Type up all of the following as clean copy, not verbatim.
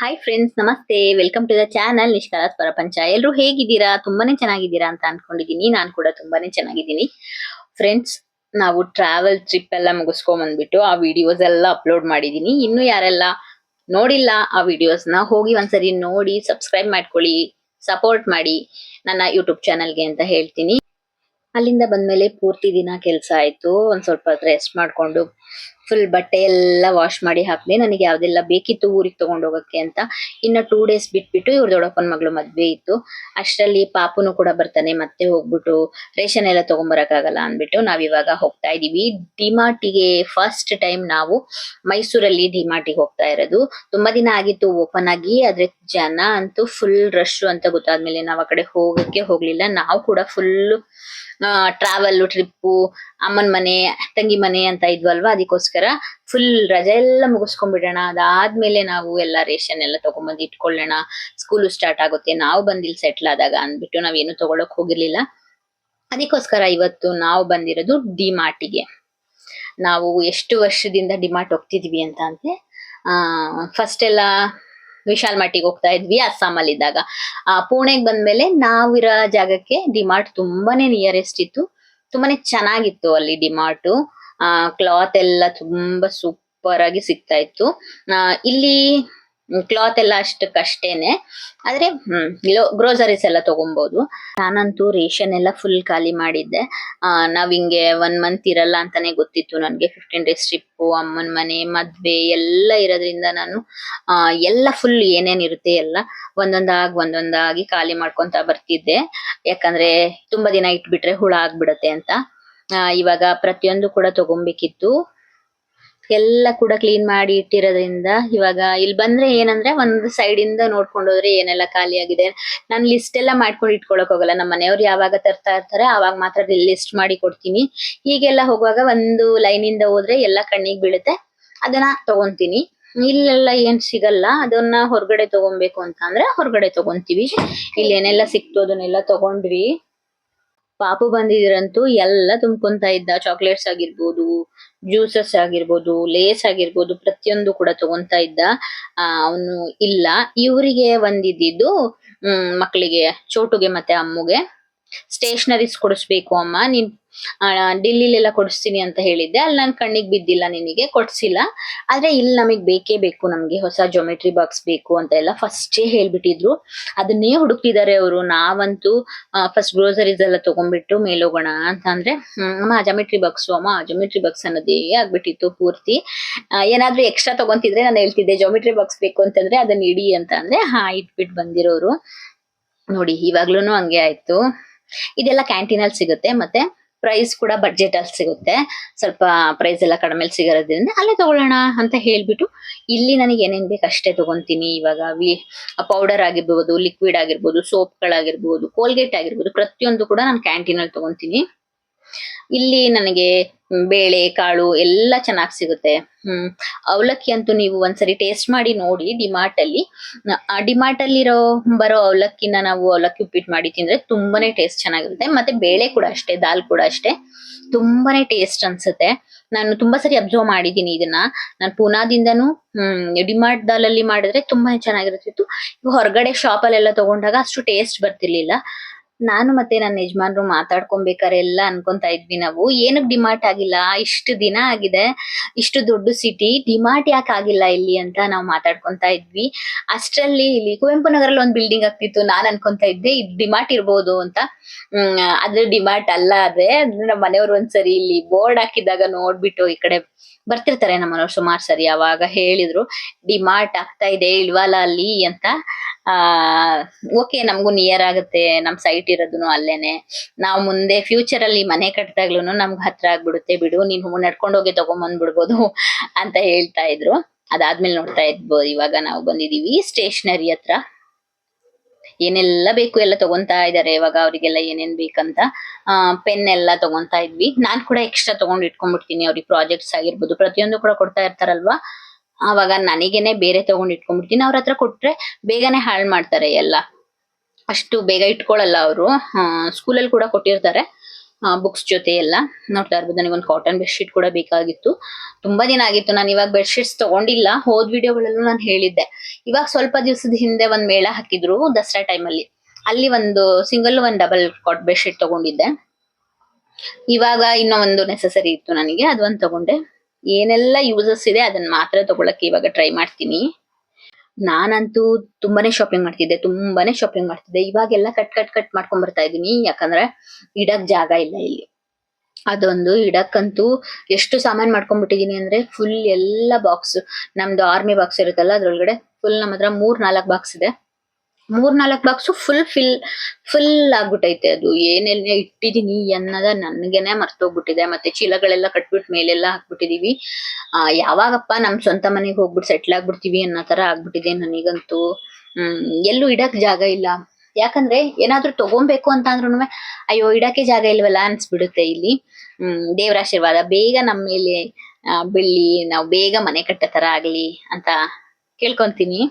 Hi friends, ನಮಸ್ತೆ. Welcome to the channel ನಿಷ್ಕಲಾಸ್ ಪ್ರಪಂಚ. ಎಲ್ಲರೂ ಹೇಗಿದ್ದೀರಾ? ತುಂಬಾನೇ ಚೆನ್ನಾಗಿದ್ದೀರಾ ಅಂತ ಅನ್ಕೊಂಡಿದೀನಿ. ನಾನು ಕೂಡ ತುಂಬಾನೇ ಚೆನ್ನಾಗಿದ್ದೀನಿ. ಫ್ರೆಂಡ್ಸ್, ನಾವು ಟ್ರಾವೆಲ್ ಟ್ರಿಪ್ ಎಲ್ಲ ಮುಗಿಸ್ಕೊಂಡ್ ಬಂದ್ಬಿಟ್ಟು ಆ ವಿಡಿಯೋಸ್ ಎಲ್ಲ ಅಪ್ಲೋಡ್ ಮಾಡಿದೀನಿ. ಇನ್ನು ಯಾರೆಲ್ಲ ನೋಡಿಲ್ಲ ಆ ವಿಡಿಯೋಸ್ನ, ಹೋಗಿ ಒಂದ್ಸರಿ ನೋಡಿ ಸಬ್ಸ್ಕ್ರೈಬ್ ಮಾಡ್ಕೊಳ್ಳಿ, ಸಪೋರ್ಟ್ ಮಾಡಿ ನನ್ನ ಯೂಟ್ಯೂಬ್ ಚಾನಲ್ಗೆ ಅಂತ ಹೇಳ್ತೀನಿ. ಅಲ್ಲಿಂದ ಬಂದ್ಮೇಲೆ ಪೂರ್ತಿ ದಿನ ಕೆಲಸ ಆಯ್ತು. ಒಂದ್ ಸ್ವಲ್ಪ ರೆಸ್ಟ್ ಮಾಡ್ಕೊಂಡು ಫುಲ್ ಬಟ್ಟೆ ಎಲ್ಲ ವಾಶ್ ಮಾಡಿ ಹಾಕ್ದೆ. ನನಗೆ ಯಾವ್ದೆಲ್ಲ ಬೇಕಿತ್ತು ಊರಿಗೆ ತಗೊಂಡ್ ಹೋಗಕ್ಕೆ ಅಂತ. ಇನ್ನ 2 ಡೇಸ್ ಬಿಟ್ಬಿಟ್ಟು ಇವ್ರ ದೊಡ್ಡಪ್ಪನ ಮಗಳು ಮದ್ವೆ ಇತ್ತು. ಅಷ್ಟರಲ್ಲಿ ಪಾಪುನು ಕೂಡ ಬರ್ತಾನೆ. ಮತ್ತೆ ಹೋಗ್ಬಿಟ್ಟು ರೇಷನ್ ಎಲ್ಲ ತಗೊಂಬರಕ್ಕಾಗಲ್ಲ ಅಂದ್ಬಿಟ್ಟು ನಾವಿವಾಗ ಹೋಗ್ತಾ ಇದೀವಿ ಡಿಮಾರ್ಟಿಗೆ. ಫಸ್ಟ್ ಟೈಮ್ ನಾವು ಮೈಸೂರಲ್ಲಿ ಡಿಮಾರ್ಟಿಗೆ ಹೋಗ್ತಾ ಇರೋದು. ತುಂಬಾ ದಿನ ಆಗಿತ್ತು ಓಪನ್ ಆಗಿ, ಆದ್ರೆ ಜನ ಅಂತೂ ಫುಲ್ ರಶ್ ಅಂತ ಗೊತ್ತಾದ್ಮೇಲೆ ನಾವ್ ಆ ಕಡೆ ಹೋಗಕ್ಕೆ ಹೋಗ್ಲಿಲ್ಲ. ನಾವು ಕೂಡ ಫುಲ್ ಟ್ರಾವೆಲ್ ಟ್ರಿಪ್ಪು, ಅಮ್ಮನ್ ಮನೆ ತಂಗಿ ಮನೆ ಅಂತ ಇದ್ವಲ್ವಾ, ಅದಕ್ಕೋಸ್ಕರ ಫುಲ್ ರಜೆ ಎಲ್ಲ ಮುಗಿಸ್ಕೊಂಡ್ಬಿಡೋಣ. ಅದಾದ್ಮೇಲೆ ನಾವು ಎಲ್ಲ ರೇಷನ್ ಎಲ್ಲ ತಗೊಂಡ್ಬಂದು ಇಟ್ಕೊಳ್ಳೋಣ, ಸ್ಕೂಲು ಸ್ಟಾರ್ಟ್ ಆಗುತ್ತೆ, ನಾವು ಬಂದಿಲ್ ಸೆಟ್ಲ್ ಆದಾಗ ಅಂದ್ಬಿಟ್ಟು ನಾವೇನು ತಗೊಳಕ್ ಹೋಗಿರ್ಲಿಲ್ಲ. ಅದಕ್ಕೋಸ್ಕರ ಇವತ್ತು ನಾವು ಬಂದಿರೋದು ಡಿಮಾರ್ಟಿಗೆ. ನಾವು ಎಷ್ಟು ವರ್ಷದಿಂದ ಡಿಮಾರ್ಟ್ ಹೋಗ್ತಿದ್ವಿ ಅಂತ ಅಂದ್ರೆ, ಫಸ್ಟ್ ಎಲ್ಲ ವಿಶಾಲ್ ಮಟ್ಟಿಗೆ ಹೋಗ್ತಾ ಇದ್ವಿ ಅಸ್ಸಾಮಲ್ಲಿ ಇದ್ದಾಗ. ಪುಣೆಗೆ ಬಂದ್ಮೇಲೆ ನಾವಿರೋ ಜಾಗಕ್ಕೆ ಡಿಮಾರ್ಟ್ ತುಂಬಾನೇ ನಿಯರೆಸ್ಟ್ ಇತ್ತು. ತುಂಬಾನೇ ಚೆನ್ನಾಗಿತ್ತು ಅಲ್ಲಿ ಡಿಮಾರ್ಟ್. ಕ್ಲಾತ್ ಎಲ್ಲ ತುಂಬಾ ಸೂಪರ್ ಆಗಿ ಸಿಗ್ತಾ ಇತ್ತು. ಇಲ್ಲಿ ಕ್ಲಾತ್ ಎಲ್ಲ ಅಷ್ಟಕ್ಕಷ್ಟೇನೆ, ಆದ್ರೆ ಗ್ರೋಸರೀಸ್ ಎಲ್ಲ ತಗೊಬಹುದು. ನಾನಂತೂ ರೇಷನ್ ಎಲ್ಲ ಫುಲ್ ಖಾಲಿ ಮಾಡಿದ್ದೆ. ನಾವ್ ಹಿಂಗೆ 1 ಮಂತ್ ಇರಲ್ಲ ಅಂತಾನೆ ಗೊತ್ತಿತ್ತು ನನ್ಗೆ. 15 ಡೇಸ್ ಟ್ರಿಪ್, ಅಮ್ಮನ್ ಮನೆ, ಮದ್ವೆ ಎಲ್ಲ ಇರೋದ್ರಿಂದ ನಾನು ಎಲ್ಲ ಫುಲ್ ಏನೇನ್ ಇರುತ್ತೆ ಎಲ್ಲ ಒಂದೊಂದಾಗಿ ಖಾಲಿ ಮಾಡ್ಕೊಂತ ಬರ್ತಿದ್ದೆ. ಯಾಕಂದ್ರೆ ತುಂಬಾ ದಿನ ಇಟ್ಬಿಟ್ರೆ ಹುಳ ಆಗ್ಬಿಡತ್ತೆ ಅಂತ. ಇವಾಗ ಪ್ರತಿಯೊಂದು ಕೂಡ ತಗೊಂಬೇಕಿತ್ತು. ಎಲ್ಲ ಕೂಡ ಕ್ಲೀನ್ ಮಾಡಿ ಇಟ್ಟಿರೋದ್ರಿಂದ ಇವಾಗ ಇಲ್ಲಿ ಬಂದ್ರೆ ಏನಂದ್ರೆ ಒಂದು ಸೈಡ್ ಇಂದ ನೋಡ್ಕೊಂಡು ಹೋದ್ರೆ ಏನೆಲ್ಲ ಖಾಲಿ ಆಗಿದೆ. ನಾನು ಲಿಸ್ಟ್ ಎಲ್ಲ ಮಾಡ್ಕೊಂಡು ಇಟ್ಕೊಳಕ್ ಹೋಗಲ್ಲ. ನಮ್ಮ ಮನೆಯವ್ರು ಯಾವಾಗ ತರ್ತಾ ಇರ್ತಾರೆ ಅವಾಗ ಮಾತ್ರ ಲಿಸ್ಟ್ ಮಾಡಿ ಕೊಡ್ತೀನಿ. ಹೀಗೆಲ್ಲ ಹೋಗುವಾಗ ಒಂದು ಲೈನ್ ಇಂದ ಹೋದ್ರೆ ಎಲ್ಲ ಕಣ್ಣಿಗೆ ಬೀಳುತ್ತೆ, ಅದನ್ನ ತಗೊಂತೀನಿ. ಇಲ್ಲೆಲ್ಲ ಏನ್ ಸಿಗಲ್ಲ, ಅದನ್ನ ಹೊರಗಡೆ ತಗೊಬೇಕು ಅಂತ ಅಂದ್ರೆ ಹೊರಗಡೆ ತಗೊಂತೀವಿ. ಇಲ್ಲಿ ಏನೆಲ್ಲ ಸಿಕ್ತು ಅದನ್ನೆಲ್ಲ ತಗೊಂಡ್ವಿ. ಪಾಪು ಬಂದಿದ್ರಂತೂ ಎಲ್ಲ ತುಂಬ್ಕೊಂತ ಇದ್ದ. ಚಾಕ್ಲೇಟ್ಸ್ ಆಗಿರ್ಬೋದು, ಜ್ಯೂಸಸ್ ಆಗಿರ್ಬೋದು, ಲೇಸ್ ಆಗಿರ್ಬೋದು, ಪ್ರತಿಯೊಂದು ಕೂಡ ತಗೊಂತ ಇದ್ದ. ಅವನು ಇಲ್ಲ. ಇವರಿಗೆ ಒಂದಿದ್ದು ಮಕ್ಕಳಿಗೆ, ಚೋಟುಗೆ ಮತ್ತೆ ಅಮ್ಮುಗೆ ಸ್ಟೇಷನರೀಸ್ ಕೊಡಿಸ್ಬೇಕು ಅಮ್ಮ, ನೀನ್ ಡಿಲ್ಲಿಲೆಲ್ಲ ಕೊಡಿಸ್ತೀನಿ ಅಂತ ಹೇಳಿದ್ದೆ. ಅಲ್ಲಿ ನನ್ ಕಣ್ಣಿಗೆ ಬಿದ್ದಿಲ್ಲ, ನಿನಗೆ ಕೊಡ್ಸಿಲ್ಲ. ಆದ್ರೆ ಇಲ್ಲಿ ನಮಗ್ ಬೇಕೇ ಬೇಕು, ನಮ್ಗೆ ಹೊಸ ಜೊಮೆಟ್ರಿ ಬಾಕ್ಸ್ ಬೇಕು ಅಂತ ಎಲ್ಲ ಫಸ್ಟೇ ಹೇಳ್ಬಿಟ್ಟಿದ್ರು. ಅದನ್ನೇ ಹುಡುಕ್ತಿದ್ದಾರೆ ಅವರು. ನಾವಂತೂ ಫಸ್ಟ್ ಗ್ರೋಸರೀಸ್ ಎಲ್ಲ ತಗೊಂಡ್ಬಿಟ್ಟು ಮೇಲೋಗೋಣ ಅಂತ ಅಂದ್ರೆ, ಅಮ್ಮ ಜೊಮೆಟ್ರಿ ಬಾಕ್ಸ್ ಅನ್ನೋದೇ ಆಗ್ಬಿಟ್ಟಿತ್ತು ಪೂರ್ತಿ. ಏನಾದ್ರೂ ಎಕ್ಸ್ಟ್ರಾ ತಗೊಂತಿದ್ರೆ ನಾನು ಹೇಳ್ತಿದ್ದೆ ಜೊಮೆಟ್ರಿ ಬಾಕ್ಸ್ ಬೇಕು ಅಂತಂದ್ರೆ ಅದನ್ನ ಇಡಿ ಅಂತ ಅಂದ್ರೆ ಇಟ್ಬಿಟ್ಟು ಬಂದಿರೋರು. ನೋಡಿ ಇವಾಗ್ಲೂನು ಹಂಗೆ ಆಯ್ತು. ಇದೆಲ್ಲ ಕ್ಯಾಂಟೀನ್ ಅಲ್ಲಿ ಸಿಗುತ್ತೆ, ಮತ್ತೆ ಪ್ರೈಸ್ ಕೂಡ ಬಡ್ಜೆಟ್ ಅಲ್ಲಿ ಸಿಗುತ್ತೆ. ಸ್ವಲ್ಪ ಪ್ರೈಸ್ ಎಲ್ಲ ಕಡಿಮೆ ಸಿಗೋದ್ರಿಂದ ಅಲ್ಲೇ ತಗೊಳ್ಳೋಣ ಅಂತ ಹೇಳ್ಬಿಟ್ಟು ಇಲ್ಲಿ ನನಗೆ ಏನೇನ್ ಬೇಕು ಅಷ್ಟೇ ತಗೊಂತೀನಿ. ಇವಾಗ ಪೌಡರ್ ಆಗಿರ್ಬೋದು, ಲಿಕ್ವಿಡ್ ಆಗಿರ್ಬೋದು, ಸೋಪ್ಗಳಾಗಿರ್ಬೋದು, ಕೋಲ್ಗೇಟ್ ಆಗಿರ್ಬೋದು, ಪ್ರತಿಯೊಂದು ಕೂಡ ನಾನು ಕ್ಯಾಂಟೀನ್ ಅಲ್ಲಿ ತಗೊಂತೀನಿ. ಇಲ್ಲಿ ನನಗೆ ಬೇಳೆ ಕಾಳು ಎಲ್ಲ ಚೆನ್ನಾಗಿ ಸಿಗುತ್ತೆ. ಅವಲಕ್ಕಿ ಅಂತೂ ನೀವು ಒಂದ್ಸರಿ ಟೇಸ್ಟ್ ಮಾಡಿ ನೋಡಿ ಡಿಮಾರ್ಟ್ ಅಲ್ಲಿ. ಬರೋ ಅವಲಕ್ಕಿನ ನಾವು ಅವಲಕ್ಕಿ ಉಪ್ಪಿಟ್ಟು ಮಾಡಿ ತಿಂದ್ರೆ ತುಂಬಾನೇ ಟೇಸ್ಟ್ ಚೆನ್ನಾಗಿರುತ್ತೆ. ಮತ್ತೆ ಬೇಳೆ ಕೂಡ ಅಷ್ಟೇ, ದಾಲ್ ಕೂಡ ಅಷ್ಟೇ, ತುಂಬಾನೇ ಟೇಸ್ಟ್ ಅನ್ಸುತ್ತೆ. ನಾನು ತುಂಬಾ ಸರಿ ಅಬ್ಸರ್ವ್ ಮಾಡಿದೀನಿ ಇದನ್ನ. ನಾನು ಪೂನಾದಿಂದನೂ ಡಿಮಾರ್ಟ್ ದಾಲಲ್ಲಿ ಮಾಡಿದ್ರೆ ತುಂಬಾನೇ ಚೆನ್ನಾಗಿರ್ತಿತ್ತು. ಹೊರಗಡೆ ಶಾಪ್ ಅಲ್ಲೆಲ್ಲ ತಗೊಂಡಾಗ ಅಷ್ಟು ಟೇಸ್ಟ್ ಬರ್ತಿರ್ಲಿಲ್ಲ. ನಾನು ಮತ್ತೆ ನನ್ನ ಯಜಮಾನ್ರು ಮಾತಾಡ್ಕೊಬೇಕಾರೆ ಎಲ್ಲ ಅನ್ಕೊಂತಾ ಇದ್ವಿ ನಾವು, ಏನಕ್ ಡಿಮಾರ್ಟ್ ಆಗಿಲ್ಲ, ಇಷ್ಟು ದಿನ ಆಗಿದೆ, ಇಷ್ಟು ದೊಡ್ಡ ಸಿಟಿ, ಡಿಮಾರ್ಟ್ ಯಾಕೆ ಆಗಿಲ್ಲ ಇಲ್ಲಿ ಅಂತ ನಾವು ಮಾತಾಡ್ಕೊಂತಾ ಇದ್ವಿ. ಅಷ್ಟರಲ್ಲಿ ಇಲ್ಲಿ ಕುವೆಂಪು ನಗರಲ್ಲಿ ಒಂದು ಬಿಲ್ಡಿಂಗ್ ಆಗ್ತಿತ್ತು. ನಾನ್ ಅನ್ಕೊಂತಾ ಇದ್ದೆ ಇದು ಡಿಮಾರ್ಟ್ ಇರ್ಬೋದು ಅಂತ. ಅದ್ರ ಡಿಮಾರ್ಟ್ ಅಲ್ಲ. ಆದ್ರೆ ನಮ್ಮ ಮನೆಯವ್ರು ಒಂದ್ಸರಿ ಇಲ್ಲಿ ಬೋರ್ಡ್ ಹಾಕಿದಾಗ ನೋಡ್ಬಿಟ್ಟು, ಈ ಕಡೆ ಬರ್ತಿರ್ತಾರೆ ನಮ್ಮನವ್ರು ಸುಮಾರು ಸರಿ, ಅವಾಗ ಹೇಳಿದ್ರು ಡಿಮಾರ್ಟ್ ಆಗ್ತಾ ಇದೆ ಇಲ್ವಲ್ಲ ಅಲ್ಲಿ ಅಂತ. ಓಕೆ, ನಮಗೂ ನಿಯರ್ ಆಗುತ್ತೆ, ನಮ್ ಸೈಟ್ ಇರೋದನು ಅಲ್ಲೇನೆ. ನಾವು ಮುಂದೆ ಫ್ಯೂಚರ್ ಅಲ್ಲಿ ಮನೆ ಕಟ್ಟಿದಾಗ್ಲೂ ನಮ್ಗ್ ಹತ್ರ ಆಗ್ಬಿಡುತ್ತೆ, ಬಿಡು ನೀನ್ ನಡ್ಕೊಂಡ್ ಹೋಗಿ ತಗೊಂಬಂದ್ಬಿಡ್ಬೋದು ಅಂತ ಹೇಳ್ತಾ ಇದ್ರು. ಅದಾದ್ಮೇಲೆ ನೋಡ್ತಾ ಇದ್ಬೋದು, ಇವಾಗ ನಾವು ಬಂದಿದೀವಿ ಸ್ಟೇಷನರಿ ಹತ್ರ. ಏನೆಲ್ಲ ಬೇಕು ಎಲ್ಲ ತಗೊಂತಾ ಇದಾರೆ ಇವಾಗ, ಅವ್ರಿಗೆಲ್ಲ ಏನೇನ್ ಬೇಕಂತ. ಪೆನ್ ಎಲ್ಲ ತಗೊಂತಾ ಇದ್ವಿ. ನಾನ್ ಕೂಡ ಎಕ್ಸ್ಟ್ರಾ ತಗೊಂಡ್ ಇಟ್ಕೊಂಡ್ಬಿಡ್ತೀನಿ. ಅವ್ರಿಗೆ ಪ್ರಾಜೆಕ್ಟ್ಸ್ ಆಗಿರ್ಬೋದು, ಪ್ರತಿಯೊಂದು ಕೂಡ ಕೊಡ್ತಾ ಇರ್ತಾರಲ್ವಾ, ಅವಾಗ ನನಗೇನೆ ಬೇರೆ ತಗೊಂಡ್ ಇಟ್ಕೊಂಡ್ಬಿಡ್ತೀನಿ. ಅವ್ರ ಹತ್ರ ಕೊಟ್ರೆ ಬೇಗನೆ ಹಾಳ್ ಮಾಡ್ತಾರೆ ಎಲ್ಲ, ಅಷ್ಟು ಬೇಗ ಇಟ್ಕೊಳಲ್ಲ ಅವರು. ಸ್ಕೂಲಲ್ಲಿ ಕೂಡ ಕೊಟ್ಟಿರ್ತಾರೆ, ಬುಕ್ಸ್ ಜೊತೆ ಎಲ್ಲ ನೋಡ್ತಾ ಇರ್ಬೋದು. ನನಗೊಂದು ಕಾಟನ್ ಬೆಡ್ಶೀಟ್ ಕೂಡ ಬೇಕಾಗಿತ್ತು, ತುಂಬಾ ದಿನ ಆಗಿತ್ತು. ನಾನು ಇವಾಗ ಬೆಡ್ಶೀಟ್ಸ್ ತಗೊಂಡಿಲ್ಲ, ಹೋದ್ ವಿಡಿಯೋಗಳಲ್ಲೂ ನಾನು ಹೇಳಿದ್ದೆ. ಇವಾಗ ಸ್ವಲ್ಪ ದಿವಸದ ಹಿಂದೆ ಒಂದ್ ಮೇಳ ಹಾಕಿದ್ರು ದಸರಾ ಟೈಮಲ್ಲಿ, ಅಲ್ಲಿ ಒಂದು ಸಿಂಗಲ್ ಒಂದು ಡಬಲ್ ಕಾಟ್ ಬೆಡ್ಶೀಟ್ ತಗೊಂಡಿದ್ದೆ. ಇವಾಗ ಇನ್ನೂ ಒಂದು ನೆಸಸರಿ ಇತ್ತು ನನಗೆ, ಅದೊಂದು ತಗೊಂಡೆ. ಏನೆಲ್ಲ ಯೂಸಸ್ ಇದೆ ಅದನ್ನ ಮಾತ್ರ ತಗೊಳಕ್ಕೆ ಇವಾಗ ಟ್ರೈ ಮಾಡ್ತೀನಿ. ನಾನಂತೂ ತುಂಬಾನೇ ಶಾಪಿಂಗ್ ಮಾಡ್ತಿದ್ದೆ. ಇವಾಗೆಲ್ಲ ಕಟ್ ಮಾಡ್ಕೊಂಡ್ ಬರ್ತಾ ಇದೀನಿ, ಯಾಕಂದ್ರೆ ಇಡಕ್ ಜಾಗ ಇಲ್ಲ ಇಲ್ಲಿ. ಅದೊಂದು ಇಡಕ್ಕಂತೂ ಎಷ್ಟು ಸಾಮಾನ್ ಮಾಡ್ಕೊಂಡ್ಬಿಟ್ಟಿದೀನಿ ಅಂದ್ರೆ, ಫುಲ್ ಎಲ್ಲ ಬಾಕ್ಸ್, ನಮ್ದು ಆರ್ಮಿ ಬಾಕ್ಸ್ ಇರುತ್ತಲ್ಲ ಅದ್ರೊಳಗಡೆ ಫುಲ್ ನಮ್ಮ ಹತ್ರ 3-4 ಬಾಕ್ಸ್ ಇದೆ. 3-4 ಬಾಕ್ಸ್ ಫುಲ್ ಆಗ್ಬಿಟ್ಟೈತೆ. ಅದು ಏನೆಲ್ಲ ಇಟ್ಟಿದೀನಿ ಅನ್ನೋದ ನನ್ಗೆನೆ ಮರ್ತೋಗ್ಬಿಟ್ಟಿದೆ. ಮತ್ತೆ ಚೀಲಗಳೆಲ್ಲ ಕಟ್ಬಿಟ್ಟು ಮೇಲೆಲ್ಲ ಹಾಕ್ಬಿಟ್ಟಿದೀವಿ. ಯಾವಾಗಪ್ಪ ನಮ್ ಸ್ವಂತ ಮನೆಗೆ ಹೋಗ್ಬಿಟ್ಟು ಸೆಟ್ಲ್ ಆಗ್ಬಿಡ್ತೀವಿ ಅನ್ನೋ ತರ ಆಗ್ಬಿಟ್ಟಿದೆ ನನಗಂತೂ. ಎಲ್ಲೂ ಇಡಕ್ ಜಾಗ ಇಲ್ಲ. ಯಾಕಂದ್ರೆ ಏನಾದ್ರೂ ತಗೊಬೇಕು ಅಂತ ಅಂದ್ರುನು ಅಯ್ಯೋ ಇಡಕ್ಕೆ ಜಾಗ ಇಲ್ವಲ್ಲ ಅನ್ಸ್ಬಿಡುತ್ತೆ ಇಲ್ಲಿ. ದೇವ್ರ ಆಶೀರ್ವಾದ ಬೇಗ ನಮ್ಮ ಮೇಲೆ ಬೀಳಿ, ನಾವು ಬೇಗ ಮನೆ ಕಟ್ಟೋ ತರ ಆಗ್ಲಿ ಅಂತ ಕೇಳ್ಕೊಂತೀನಿ.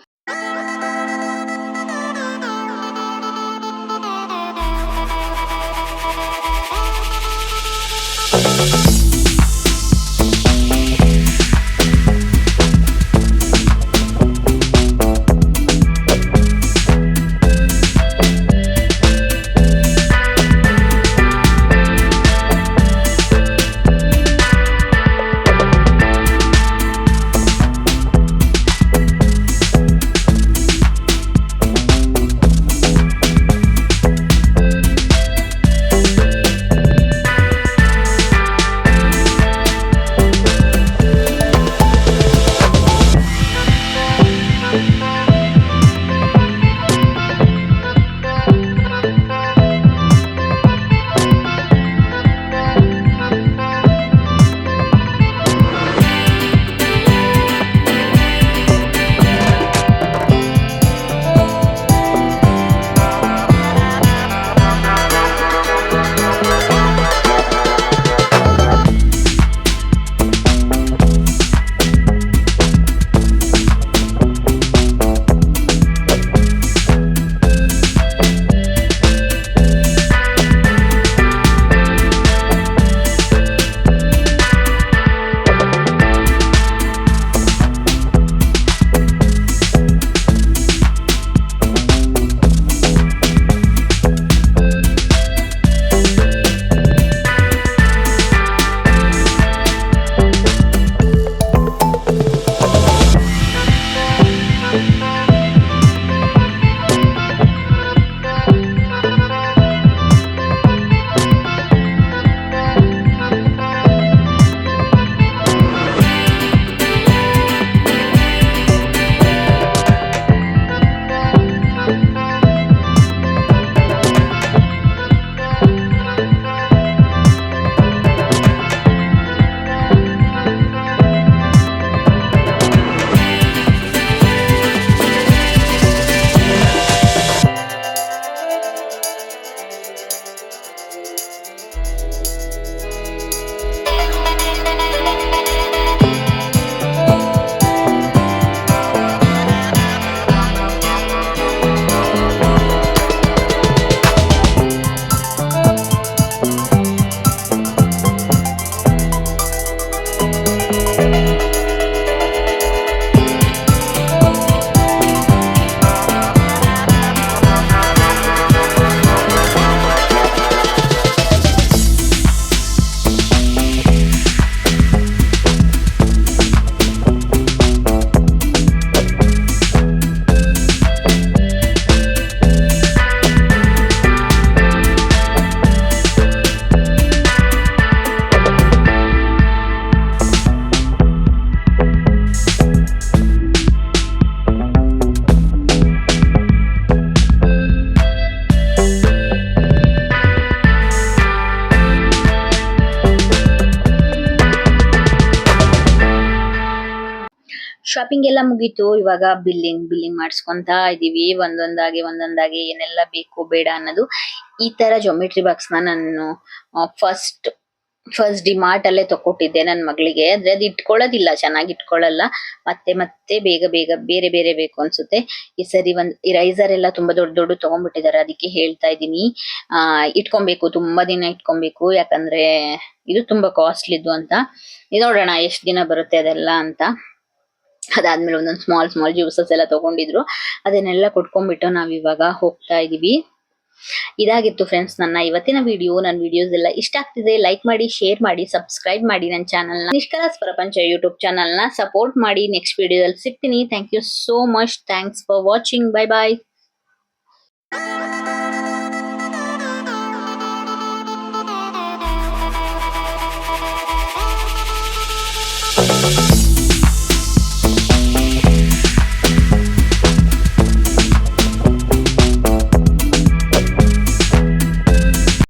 ಶಾಪಿಂಗ್ ಎಲ್ಲ ಮುಗೀತು. ಇವಾಗ ಬಿಲ್ಲಿಂಗ್ ಮಾಡಿಸ್ಕೊಂತ ಇದೀವಿ, ಒಂದೊಂದಾಗಿ ಏನೆಲ್ಲ ಬೇಕು ಬೇಡ ಅನ್ನೋದು. ಈ ತರ ಜೊಮೆಟ್ರಿ ಬಾಕ್ಸ್ ನ ನಾನು ಫಸ್ಟ್ ಫಸ್ಟ್ ಡಿಮಾರ್ಟ್ ಅಲ್ಲೇ ತಕೊಟ್ಟಿದ್ದೆ ನನ್ನ ಮಗಳಿಗೆ. ಆದ್ರೆ ಅದು ಇಟ್ಕೊಳ್ಳೋದಿಲ್ಲ, ಚೆನ್ನಾಗಿ ಇಟ್ಕೊಳ್ಳಲ್ಲ. ಮತ್ತೆ ಮತ್ತೆ ಬೇಗ ಬೇಗ ಬೇರೆ ಬೇರೆ ಬೇಕು ಅನ್ಸುತ್ತೆ. ಈ ಸರಿ ಒಂದ್ ಇರೈಸರ್ ಎಲ್ಲ ತುಂಬಾ ದೊಡ್ಡ ದೊಡ್ಡ ತಗೊಂಡ್ಬಿಟ್ಟಿದ್ದಾರೆ. ಅದಕ್ಕೆ ಹೇಳ್ತಾ ಇದ್ದೀನಿ ಇಟ್ಕೊಬೇಕು, ತುಂಬಾ ದಿನ ಇಟ್ಕೊಬೇಕು, ಯಾಕಂದ್ರೆ ಇದು ತುಂಬಾ ಕಾಸ್ಟ್ಲಿದ್ದು ಅಂತ. ಇದು ನೋಡೋಣ ಎಷ್ಟ್ ದಿನ ಬರುತ್ತೆ ಅದೆಲ್ಲ ಅಂತ. ಅದಾದ್ಮೇಲೆ ಒಂದೊಂದು ಸ್ಮಾಲ್ ಸ್ಮಾಲ್ ಜ್ಯೂಸಸ್ ಎಲ್ಲ ತಗೊಂಡಿದ್ರು, ಅದನ್ನೆಲ್ಲ ಕುಟ್ಕೊಂಡ್ಬಿಟ್ಟು ನಾವ್ ಇವಾಗ ಹೋಗ್ತಾ ಇದೀವಿ. ಇದಾಗಿತ್ತು ಫ್ರೆಂಡ್ಸ್ ನನ್ನ ಇವತ್ತಿನ ವಿಡಿಯೋ. ನನ್ನ ವಿಡಿಯೋಸ್ ಎಲ್ಲ ಇಷ್ಟ ಆಗ್ತಿದೆ ಲೈಕ್ ಮಾಡಿ, ಶೇರ್ ಮಾಡಿ, ಸಬ್ಸ್ಕ್ರೈಬ್ ಮಾಡಿ. ನನ್ನ ಚಾನಲ್ ನ ನಿಷ್ಕಲಾಸ್ ಪ್ರಪಂಚ ಯೂಟ್ಯೂಬ್ ಚಾನಲ್ ನ ಸಪೋರ್ಟ್ ಮಾಡಿ. ನೆಕ್ಸ್ಟ್ ವಿಡಿಯೋದಲ್ಲಿ ಸಿಗ್ತೀನಿ. Thank you so much. Thanks for watching. Bye bye.